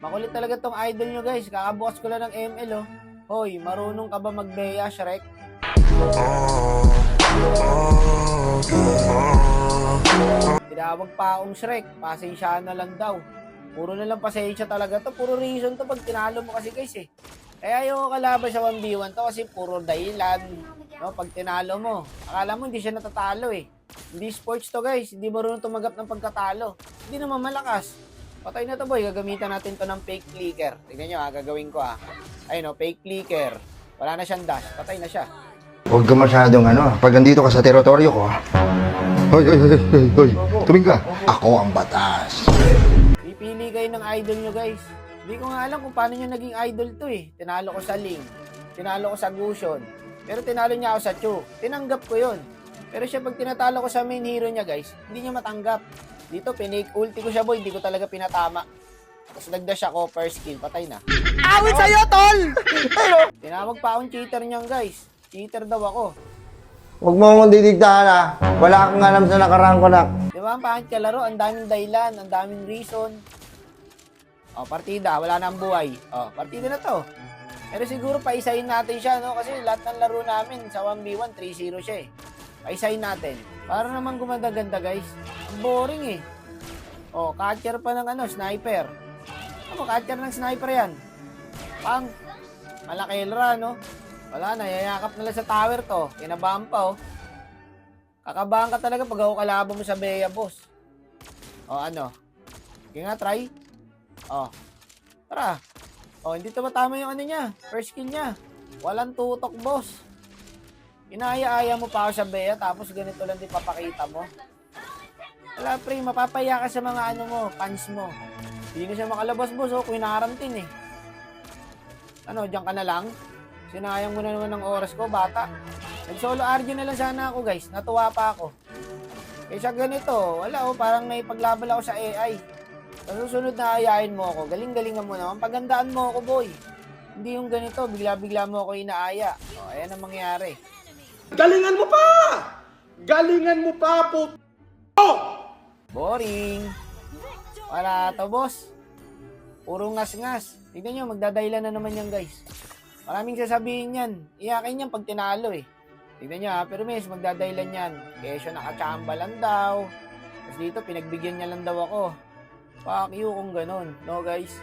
Makulit talaga tong idol nyo guys. Kakabukas ko lang ng ML oh. Hoy, marunong ka ba magbeya, Shrek? Tinawag pa akong Shrek. Pasensya na lang daw. Puro na lang pasensya talaga to. Puro reason to pag tinalo mo kasi guys eh. Kaya ayoko kalaban sa 1v1 to kasi puro dahilan. No, pag tinalo mo. Akala mo hindi siya natatalo eh. Hindi sports to guys. Hindi marunong tumanggap ng pagkatalo. Hindi naman malakas. Patay na to boy. Gagamitan natin to ng fake flicker. Tignan nyo ha. Gagawin ko ha. Ayun o. Fake flicker. Wala na siyang dash. Patay na siya. Huwag ka masyadong pag nandito ka sa teritoryo ko. Hoy, hoy, hoy, hoy, hoy. Tuming ka. Ako ang batas. Pipili kayo ng idol nyo guys. Hindi ko nga alam kung paano nyo naging idol to eh. Tinalo ko sa Ling. Tinalo ko sa Gusion. Pero tinalo niya ako sa Chu. Tinanggap ko yun. Pero siya pag tinatalo ko sa main hero niya guys, hindi niya matanggap. Dito pinake ulti ko siya boy. Hindi ko talaga pinatama. Tapos nagdash ako, first kill. Patay na. Awit sa'yo, tol! Tinawag pa akong cheater niyan guys. Cheater daw ako. Huwag mo akong didiktahan Wala kang alam sa nakaraan ko na. Di ba ang pangit ka laro? Ang daming dahilan. Ang daming reason. O, partida. Wala na ang buhay. O, partida na to. Pero siguro paisahin natin siya, no? Kasi lahat ng laro namin sa 1v1, 3-0 siya eh. Paisahin natin. Para naman gumanda-ganda, guys. Ang boring eh. O, catcher pa ng sniper. Ano, catcher ng sniper yan? Pang. Malakilra, no? Wala na, yayakap na lang sa tower to. Kinabahan pa, oh. Kakabahan ka talaga pag ako kalaban mo sa Bea, boss. O, ano? Sige nga, try. O. Tara. O, hindi tumatama yung niya. First kill niya. Walang tutok, boss. Inaaya-aya mo pa ako sa Bea, tapos ganito lang din papakita mo. Wala, pre. Mapapaya ka sa mga fans mo. Hindi na siya makalabas, boss, oh. Kung inaharantin, eh. Ano, diyan ka na lang? Sinayang mo na naman ng oras ko, bata. Nag-solo RG na lang sana ako, guys. Natuwa pa ako. Kaysa ganito, wala oh, parang may paglabal ako sa AI. Sa susunod na ayain mo ako, galing-galingan mo naman. Pagandaan mo ako, boy. Hindi yung ganito, bigla-bigla mo ako inaaya. O, ayan ang mangyayari. Galingan mo pa! Galingan mo pa, puto! Boring. Wala to, boss. Puro ngas-ngas. Tignan nyo, magdadailan na naman yan, guys. Maraming sasabihin yan. Iyakin yan pag tinalo eh. Tignan nyo ha, pero mes, magdadailan yan. Kesyo nakachamba lang daw. Tapos dito, pinagbigyan niya lang daw ako. Fuck you kung ganun. No guys?